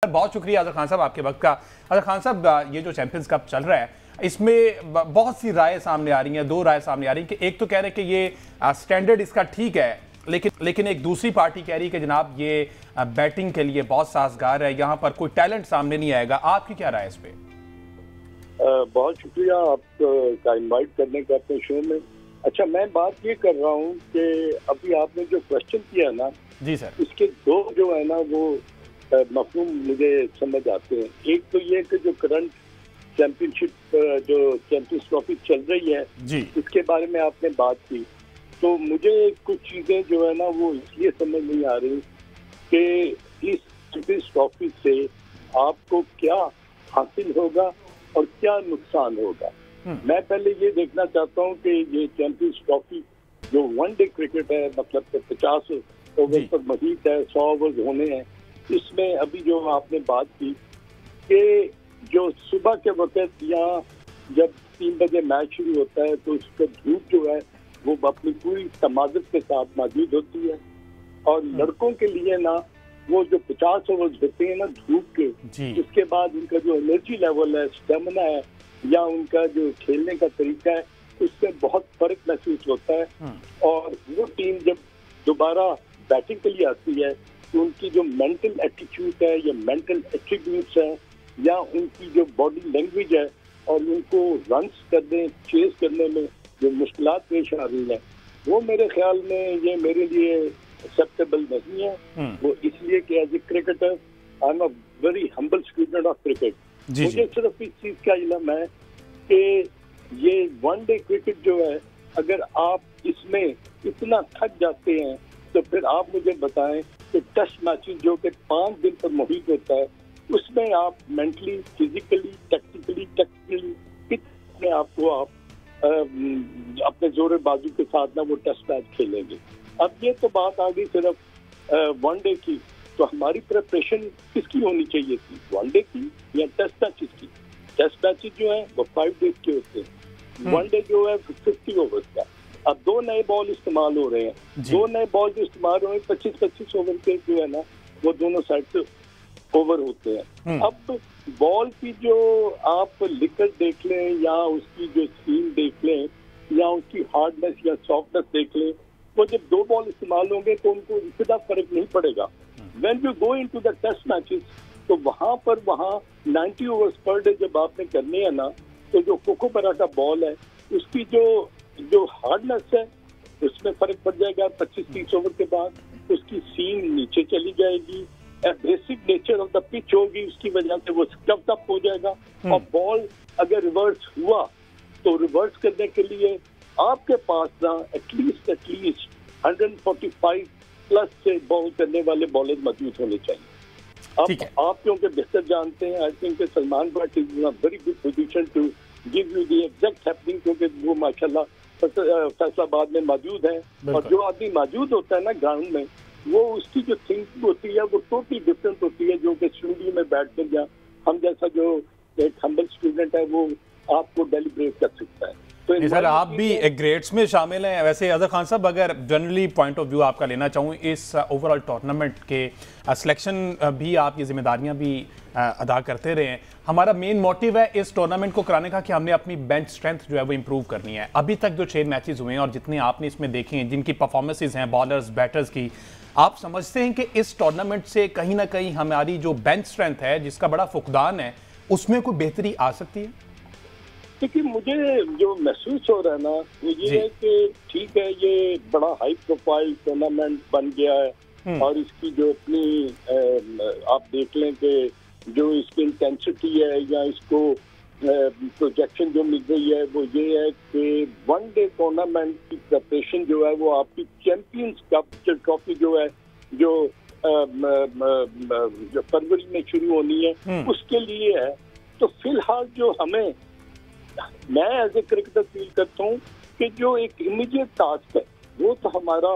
बहुत शुक्रिया आज़र खान साहब आपके वक्त का। आज़र खान साहब, ये जो चैंपियंस कप चल रहा है इसमें बहुत सी राय सामने आ रही हैं, दो राय सामने आ रही हैं कि एक तो कह रहे हैं कि ये स्टैंडर्ड इसका ठीक है, लेकिन एक दूसरी पार्टी कह रही है कि जनाब ये बैटिंग के लिए बहुत साजगार है, यहाँ पर कोई टैलेंट सामने नहीं आएगा। आपकी क्या राय है इस पे? बहुत शुक्रिया आपका इनवाइट करने का अपने शो में। अच्छा, मैं बात ये कर रहा हूँ कि अभी आपने जो क्वेश्चन किया ना जी सर, इसके दो जो है ना वो मफहूम मुझे समझ आते हैं। एक तो ये कि जो करंट चैंपियनशिप जो चैंपियंस ट्रॉफी चल रही है जी, इसके बारे में आपने बात की, तो मुझे कुछ चीजें जो है ना वो इसलिए समझ नहीं आ रही कि इस चैंपियंस ट्रॉफी से आपको क्या हासिल होगा और क्या नुकसान होगा। मैं पहले ये देखना चाहता हूँ कि ये चैंपियंस ट्रॉफी जो वनडे क्रिकेट है, मतलब 50 ओवर पर महीत है, 100 ओवर होने हैं, इसमें अभी जो आपने बात की कि जो सुबह के वक्त या जब 3 बजे मैच शुरू होता है तो उसका धूप जो है वो अपनी पूरी तमाज़त के साथ मौजूद होती है, और लड़कों के लिए ना वो जो 50 ओवर होते हैं ना धूप के, उसके बाद उनका जो एनर्जी लेवल है, स्टेमिना है, या उनका जो खेलने का तरीका है, उसमें बहुत फर्क महसूस होता है। और वो टीम जब दोबारा बैटिंग के लिए आती है तो उनकी जो मेंटल एटीट्यूड है या मेंटल एट्रीब्यूट्स है या उनकी जो बॉडी लैंग्वेज है और उनको रन्स करने चेस करने में जो मुश्किलात पेश आ रही है, वो मेरे ख्याल में ये मेरे लिए एक्सेप्टेबल नहीं है। वो इसलिए कि as a cricketer I am a very humble student of cricket. मुझे सिर्फ इस चीज का इल्म है कि ये वनडे क्रिकेट जो है, अगर आप इसमें इतना थक जाते हैं तो फिर आप मुझे बताएं कि टेस्ट मैचेस जो कि 5 दिन पर मुहित होता है, उसमें आप मेंटली, फिजिकली, टेक्निकली कितने आपको आप अपने जोर बाजू के साथ ना वो टेस्ट मैच खेलेंगे। अब ये तो बात आ गई सिर्फ वनडे की, तो हमारी प्रिपरेशन किसकी होनी चाहिए थी, वनडे की या टेस्ट मैचेस की? टेस्ट मैचेस जो है वो 5 डेज के होते हैं, वनडे जो है 50 ओवर का। अब 2 नए बॉल इस्तेमाल हो रहे हैं, 2 नए बॉल जो इस्तेमाल हो रहे हैं 25-25 ओवर के जो है ना वो दोनों साइड से ओवर होते हैं। अब बॉल की जो आप लिकर देख लें या उसकी जो सीम देख लें या उसकी हार्डनेस या सॉफ्टनेस देख लें, वो जब 2 बॉल इस्तेमाल होंगे तो उनको इतना फर्क नहीं पड़ेगा। When you go into the test matches तो वहाँ 90 ओवर्स पर डे जब आपने करने हैं ना, तो जो कोकोबरा का बॉल है उसकी जो हार्डनेस है उसमें फर्क पड़ जाएगा। 25-30 ओवर के बाद उसकी सीम नीचे चली जाएगी, abrasive nature of the pitch होगी, उसकी वजह से वो स्टफ्ड अप हो जाएगा। और बॉल अगर रिवर्स हुआ तो रिवर्स करने के लिए आपके पास ना एटलीस्ट 145 प्लस से बॉल करने वाले बॉलर मौजूद होने चाहिए। आप क्योंकि बेहतर जानते हैं, I think Salman Butt is in a very good position to give you the exact happening, क्योंकि वो माशाल्लाह फैसलाबाद में मौजूद है। और जो आदमी मौजूद होता है ना ग्राउंड में, वो उसकी जो थिंकिंग होती है वो टोटली डिफरेंट होती है, जो कि स्टूडियो में बैठ कर या हम जैसा जो एक हम्बल स्टूडेंट है वो आपको डेलिब्रेट कर सकता है। तो सर, आप भी एक ग्रेड्स में शामिल हैं। वैसे आज़र खान साहब, अगर जनरली पॉइंट ऑफ व्यू आपका लेना चाहूँ इस ओवरऑल टूर्नामेंट के सिलेक्शन भी आप ये जिम्मेदारियां भी अदा करते रहे हैं। हमारा मेन मोटिव है इस टूर्नामेंट को कराने का कि हमने अपनी बेंच स्ट्रेंथ जो है वो इम्प्रूव करनी है। अभी तक जो 6 मैचेस हुए हैं और जितने आपने इसमें देखे हैं, जिनकी परफॉर्मेंसेज हैं बॉलर्स बैटर्स की, आप समझते हैं कि इस टूर्नामेंट से कहीं ना कहीं हमारी जो बेंच स्ट्रेंथ है जिसका बड़ा फुकदान है उसमें कोई बेहतरी आ सकती है? क्योंकि मुझे जो महसूस हो रहा है ना वो ये है कि ठीक है, ये बड़ा हाई प्रोफाइल टूर्नामेंट बन गया है और इसकी जो अपनी आप देख लें कि जो इसकी इंटेंसिटी है या इसको प्रोजेक्शन जो मिल रही है वो ये है कि वनडे टूर्नामेंट की प्रिपरेशन जो है वो आपकी चैंपियंस कप ट्रॉफी जो है जो फरवरी में शुरू होनी है उसके लिए है। तो फिलहाल जो हमें, मैं एज ए क्रिकेटर फील करता हूँ कि जो एक इमीडिएट टास्क है वो तो हमारा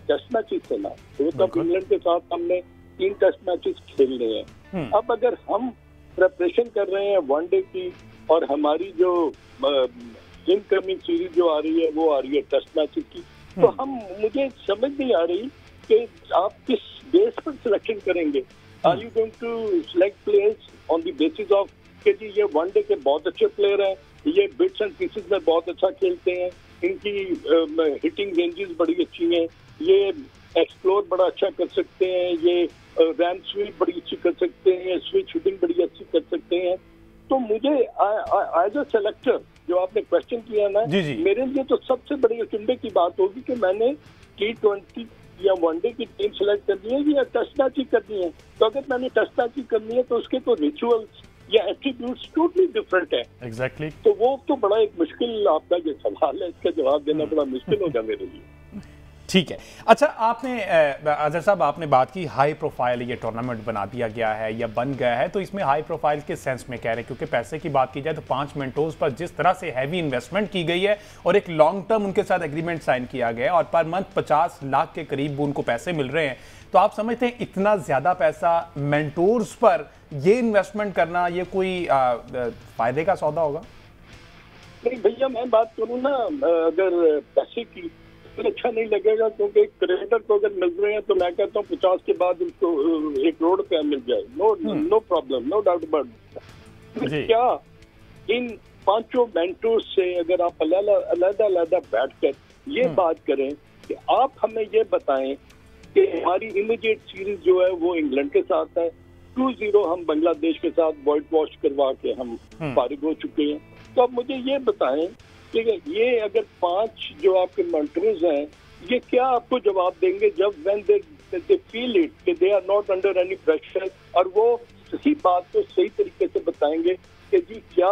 टेस्ट मैचेस है ना, वो तो इंग्लैंड के साथ हमने 3 टेस्ट मैचेस खेलने हैं। अब अगर हम प्रिपरेशन कर रहे हैं वनडे की और हमारी जो इनकमिंग सीरीज जो आ रही है वो आ रही है टेस्ट मैचेस की, तो मुझे समझ नहीं आ रही कि आप किस बेस पर सिलेक्शन करेंगे। Are you going to select players on the basis of कि जी ये वनडे के बहुत अच्छे प्लेयर हैं, ये बिट्स एंड पीसेस में बहुत अच्छा खेलते हैं, इनकी हिटिंग रेंजेस बड़ी अच्छी हैं, ये एक्सप्लोर बड़ा अच्छा कर सकते हैं, ये रैम स्वीप बड़ी अच्छी कर सकते हैं, स्विच शूटिंग बड़ी अच्छी कर सकते हैं। तो मुझे एज अ सेलेक्टर जो आपने क्वेश्चन किया ना, मेरे लिए तो सबसे बड़ी अचंभे की बात होगी कि मैंने T20 या वनडे की टीम सेलेक्ट करनी है या टेस्ट मैच ही करनी है। तो अगर मैंने टेस्ट मैच ही करनी है तो उसके तो रिचुअल्स या एट्रीब्यूट्स टोटली डिफरेंट है। एग्जैक्टली तो वो तो बड़ा एक मुश्किल आपका जो सवाल है, इसका जवाब देना बड़ा मुश्किल होगा मेरे लिए। ठीक है। अच्छा, आपने अजहर साहब आपने बात की हाई प्रोफाइल ये टूर्नामेंट बना दिया गया है या बन गया है, तो इसमें हाई प्रोफाइल के सेंस में कह रहे हैं, क्योंकि पैसे की बात की जाए तो 5 मेंटोर्स पर जिस तरह से हैवी इन्वेस्टमेंट की गई है और एक लॉन्ग टर्म उनके साथ एग्रीमेंट साइन किया गया है और पर मंथ 50 लाख के करीब उनको पैसे मिल रहे हैं, तो आप समझते हैं इतना ज्यादा पैसा मेंटोर्स पर ये इन्वेस्टमेंट करना ये कोई फायदे का सौदा होगा? नहीं भैया, मैं बात करूँ ना अगर पैसे की, अच्छा नहीं लगेगा, क्योंकि क्रिकेटर को अगर मिल रहे हैं तो मैं कहता हूँ 50 के बाद उसको 1 करोड़ रुपया मिल जाए, no problem, no doubt about. क्या इन 5 मेंटोर्स से अगर आप अलग-अलग बैठकर ये बात करें कि आप हमें ये बताएं कि हमारी इमीडिएट सीरीज जो है वो इंग्लैंड के साथ है, 2-0 हम बांग्लादेश के साथ वाइट वॉश करवा के हम फारिग हो चुके हैं, तो आप मुझे ये बताएं कि ये अगर 5 जो आपके मेंटर्स हैं ये क्या आपको जवाब देंगे जब व्हेन दे फील इट कि they are not under any pressure, और वो सही बात को सही तरीके से बताएंगे कि जी क्या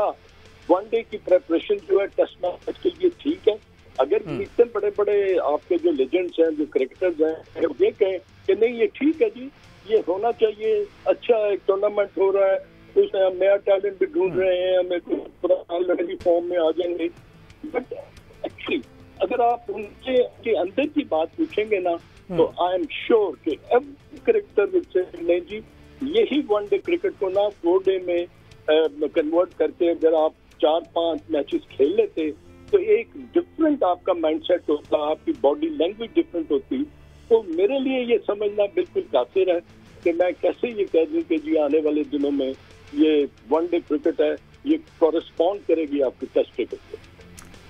वनडे की प्रेपरेशन जो है टेस्ट मैच के लिए ठीक है। अगर इतने बड़े बड़े आपके जो लेजेंड्स हैं, जो क्रिकेटर्स हैं, अगर ये कहें कि नहीं ये ठीक है जी, ये होना चाहिए, अच्छा एक टूर्नामेंट हो रहा है, उसमें हम नया टैलेंट भी ढूंढ रहे हैं, हमें पूरा फॉर्म में आ जाएंगे, बट एक्चुअली अगर आप उनके अंदर की बात पूछेंगे ना तो आई एम श्योर कि एवरी क्रिकेटर विल से नहीं जी यही वनडे क्रिकेट को ना 4 डे में कन्वर्ट करके अगर आप 4-5 मैचेस खेल लेते तो एक डिफरेंट आपका माइंडसेट होता, आपकी बॉडी लैंग्वेज डिफरेंट होती। तो मेरे लिए ये समझना बिल्कुल काफिर है कि मैं कैसे ये कह दूं कि जी आने वाले दिनों में ये वनडे क्रिकेट है, ये कॉरेस्पॉन्ड करेगी आपकी टेस्ट क्रिकेट से।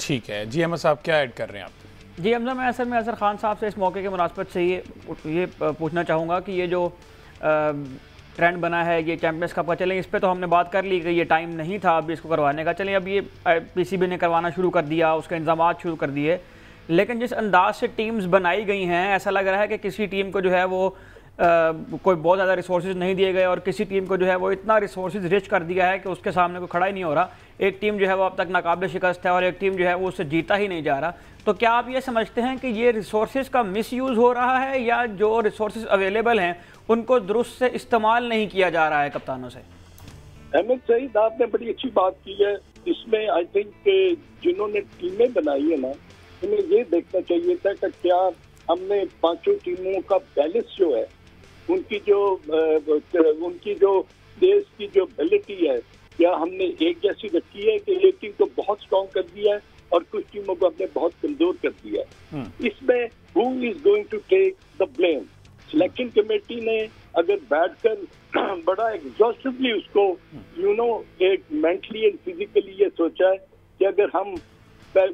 ठीक है जी, अहमद साहब क्या ऐड कर रहे हैं आप? जी हमजा, मैं असल में अजहर खान साहब से इस मौके के मुनासबत से ये पूछना चाहूँगा कि ये जो ट्रेंड बना है ये चैंपियंस कप का, चलें इस पे तो हमने बात कर ली कि ये टाइम नहीं था अभी इसको करवाने का, चलें अब ये पीसीबी ने करवाना शुरू कर दिया, उसके इंतजाम शुरू कर दिए, लेकिन जिस अंदाज से टीम्स बनाई गई हैं ऐसा लग रहा है कि किसी टीम को जो है वो कोई बहुत ज़्यादा रिसोर्सेज नहीं दिए गए और किसी टीम को जो है वो इतना रिसोर्सेज रिच कर दिया है कि उसके सामने कोई खड़ा ही नहीं हो रहा। एक टीम जो है वो अब तक नाकाबिल शिकस्त है और एक टीम जो है वो उससे जीता ही नहीं जा रहा। तो क्या आप ये समझते हैं कि ये रिसोर्सेज का मिसयूज़ हो रहा है या जो रिसोर्सेज अवेलेबल हैं उनको दुरुस्त से इस्तेमाल नहीं किया जा रहा है कप्तानों से? अहमद सईद, आपने बड़ी अच्छी बात की है। इसमें आई थिंक जिन्होंने टीमें बनाई है ना, उन्हें ये देखना चाहिए था कि क्या हमने 5 टीमों का बैलेंस जो है, उनकी जो देश की जो एबिलिटी है, क्या हमने एक जैसी रखी है कि एक टीम को बहुत स्ट्रॉन्ग कर दिया है और कुछ टीमों को हमने बहुत कमजोर कर दिया है। इसमें who is going to take the blame? Selection committee ने अगर बैठकर बड़ा एग्जॉस्टिवली उसको एक मेंटली एंड फिजिकली ये सोचा है कि अगर हम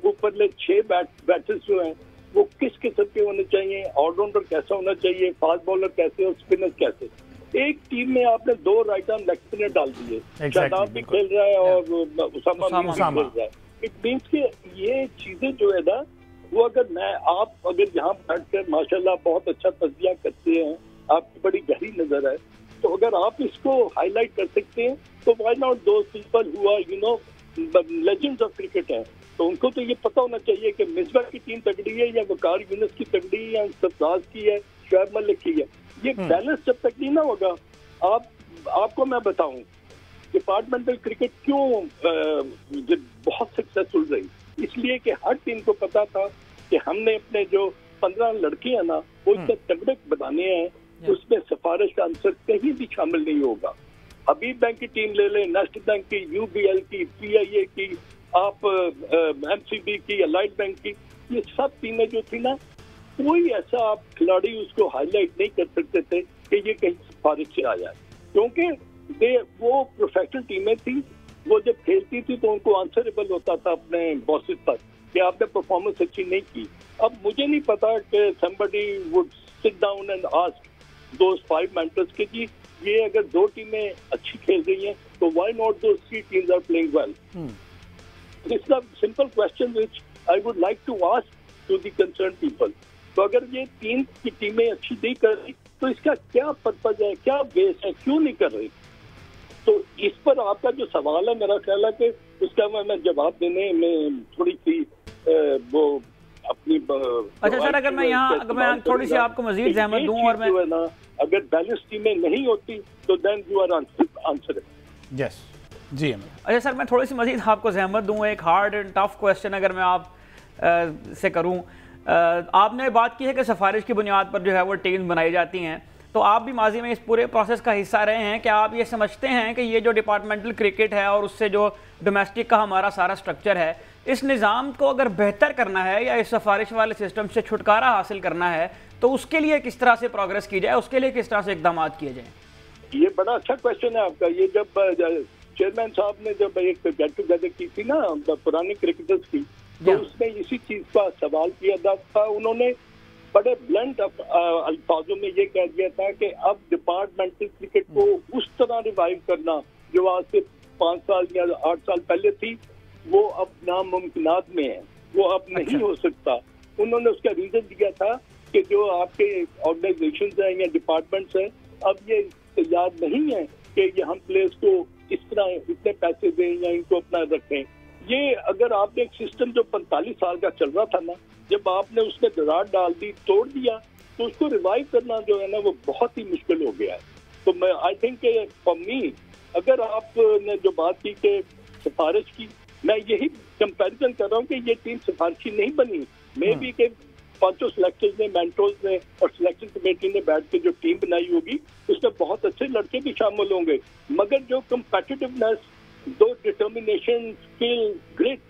ऊपर ले 6 बैटर्स जो हैं वो किस किस्म के होने चाहिए, ऑलराउंडर कैसा होना चाहिए, फास्ट बॉलर कैसे और स्पिनर कैसे। एक टीम में आपने 2 राइट आर्म लेग स्पिनर डाल दिए, शादाब भी खेल रहा है और उसामा भी खेल रहा है। इट मीन्स कि ये चीजें जो है ना वो आप अगर यहाँ बैठकर माशाल्लाह बहुत अच्छा तज्जिया करते हैं, आपकी बड़ी गहरी नजर है, तो अगर आप इसको हाईलाइट कर सकते हैं तो why not those people who are legends of cricket हैं, तो उनको तो ये पता होना चाहिए कि मिसबा की टीम तगड़ी है या वकार यूनुस की तगड़ी है या सरफराज की है, शुएब मलिक की है। ये बैलेंस जब तक नहीं ना होगा, आपको मैं बताऊं डिपार्टमेंटल क्रिकेट क्यों बहुत सक्सेसफुल रही, इसलिए कि हर टीम को पता था कि हमने अपने जो 15 लड़के हैं ना वो इतने तगड़े बनाने हैं, उसमें सिफारिश का आंसर कहीं भी शामिल नहीं होगा। हबीब बैंक की टीम ले लें, नेशनल बैंक की, UBL की, PIA की, आप MCB की, अलाइड बैंक की, ये सब टीमें जो थी ना कोई ऐसा आप खिलाड़ी उसको हाईलाइट नहीं कर सकते थे कि ये कहीं सिफारिश से आ जाए, क्योंकि वो प्रोफेशनल टीमें थी। वो जब खेलती थी तो उनको आंसरेबल होता था अपने बॉसेस पर कि आपने परफॉर्मेंस अच्छी नहीं की। अब मुझे नहीं पता कि somebody would sit down and ask those 5 mentors कि जी ये अगर 2 टीमें अच्छी खेल रही हैं तो why not those 3 teams are playing well? This is a simple question which I would like to ask to the concerned people. तो अगर ये 3 की टीमें अच्छी नहीं कर रही तो इसका क्या पर्पज है, क्या बेस है, क्यों नहीं कर रही? तो इस पर आपका जो सवाल है, मेरा ख्याल है कि उसका मैं जवाब देने में थोड़ी सी वो अपनी अच्छा सर, अगर मैं थोड़ी सी आपको मजीद ज़हमत दूं और मैं ना अगर बैलेंस टीमें नहीं होती तो then you are answer. Yes ji. अच्छा सर, मैं थोड़ी सी मजीद आपको ज़हमत दूं, एक हार्ड एंड टफ क्वेश्चन अगर मैं आप से करूं। आपने बात की है कि सिफारिश की बुनियाद पर जो है वो टीम बनाई जाती हैं, तो आप भी माजी में इस पूरे प्रोसेस का हिस्सा रहे हैं। क्या आप ये समझते हैं कि ये जो डिपार्टमेंटल क्रिकेट है और उससे जो डोमेस्टिक का हमारा सारा स्ट्रक्चर है, इस निज़ाम को अगर बेहतर करना है या इस सिफारिश वाले सिस्टम से छुटकारा हासिल करना है तो उसके लिए किस तरह से प्रोग्रेस की जाए, उसके लिए किस तरह से इकदाम किए जाएँ? ये बड़ा अच्छा क्वेश्चन है आपका। ये जब चेयरमैन साहब ने जब एक गेट टुगेदर की थी ना पुराने क्रिकेटर्स की, तो उसमें इसी चीज का सवाल किया था। उन्होंने बड़े ब्लंट अल्फाजों में ये कह दिया था कि अब डिपार्टमेंटल क्रिकेट को उस तरह रिवाइव करना जो आज से 5 साल या 8 साल पहले थी, वो अब नामुमकिनात में है, वो अब नहीं हो सकता। उन्होंने उसका रीजन दिया था कि जो आपके ऑर्गेनाइजेशन हैं या डिपार्टमेंट्स हैं, अब ये तैयार नहीं है कि ये हम प्लेयर्स को इस तरह इतने पैसे दें या इनको अपना रखें। ये अगर आपने एक सिस्टम जो 45 साल का चल रहा था ना, जब आपने उसमें दरार डाल दी, तोड़ दिया, तो उसको रिवाइव करना जो है ना वो बहुत ही मुश्किल हो गया है। तो मैं आई थिंक फॉर मी, अगर आपने जो बात की कि सिफारिश की, मैं यही कंपैरिजन कर रहा हूँ कि ये टीम सिफारिशी नहीं बनी। मे बी के 5 सिलेक्टर्स ने, मेंटर्स ने और सिलेक्शन कमेटी ने बैठ के जो टीम बनाई होगी उसमें बहुत अच्छे लड़के भी शामिल होंगे, मगर जो कम्पिटिटिवनेस, दो डिटर्मिनेशन, स्किल, ग्रिट,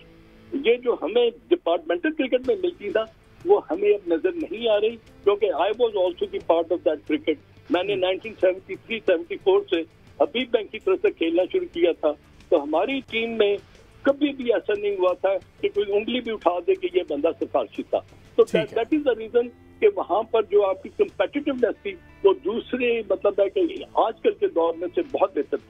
ये जो हमें डिपार्टमेंटल क्रिकेट में मिलती था वो हमें अब नजर नहीं आ रही। क्योंकि I was also the part of that cricket. मैंने 1973-74 से हबीब बैंक की तरफ से खेलना शुरू किया था, तो हमारी टीम में कभी भी ऐसा नहीं हुआ था कि कोई उंगली भी उठा दे कि ये बंदा सिफारिशी था। तो दैट इज द रीजन कि वहां पर जो आपकी कम्पिटिटिवनेस थी वो दूसरे मतलब है कि आजकल के दौर में से बहुत बेहतर थी।